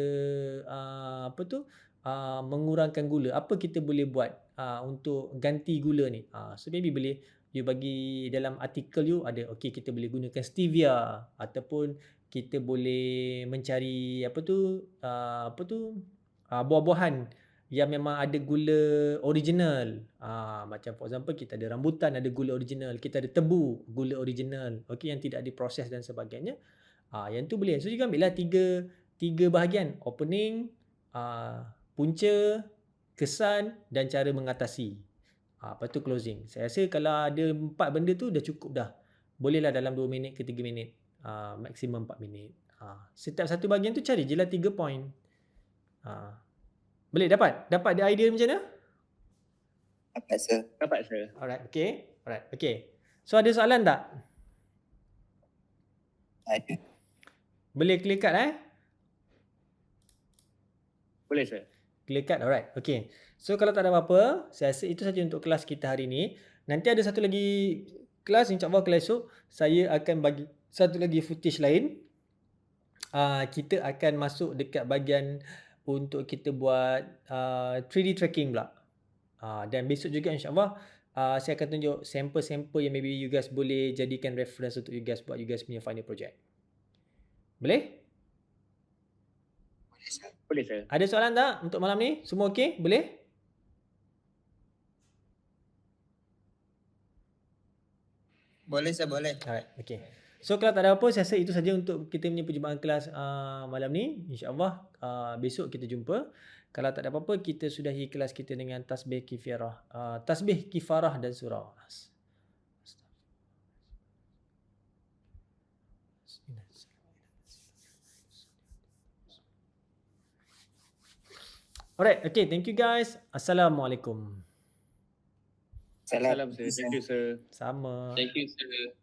mengurangkan gula. Apa kita boleh buat untuk ganti gula ni. So maybe boleh you bagi dalam artikel you ada, okay, kita boleh gunakan stevia ataupun kita boleh mencari buah-buahan yang memang ada gula original. Macam for example kita ada rambutan ada gula original, kita ada tebu gula original, okay, yang tidak diproses dan sebagainya. Yang tu boleh. So you ambil lah 3 bahagian, opening, punca, kesan dan cara mengatasi. Lepas tu closing. Saya rasa kalau ada 4 benda tu dah cukup dah. Bolehlah dalam 2 minit ke 3 minit. Maksimum 4 minit. Setiap satu bahagian tu cari je lah 3 point. Boleh dapat dia idea macam mana? Dapat sir. Dapat, Alright, sir. okay. So ada soalan tak? Ada. Boleh clear cut Boleh, sir. Clear cut, alright, okay. So kalau tak ada apa-apa, saya rasa itu saja untuk kelas kita hari ini. Nanti ada satu lagi kelas, insyaAllah kelas esok saya akan bagi satu lagi footage lain. Kita akan masuk dekat bahagian untuk kita buat 3D tracking pula. Dan besok juga insyaAllah saya akan tunjuk sampel-sampel yang maybe you guys boleh jadikan reference untuk you guys buat you guys punya final project. Boleh? Boleh, sir. Ada soalan tak untuk malam ni? Semua okey? Boleh? Boleh sir, boleh. Alright, okay. So kalau tak ada apa, saya rasa itu saja untuk kita punya perjumpaan kelas malam ni. InsyaAllah besok kita jumpa. Kalau tak ada apa-apa, kita sudahi kelas kita dengan tasbih kifarah dan surah. Alright, okay, thank you guys. Assalamualaikum. Salam. Salam, sir. Thank you, sir. Sama. Thank you, sir.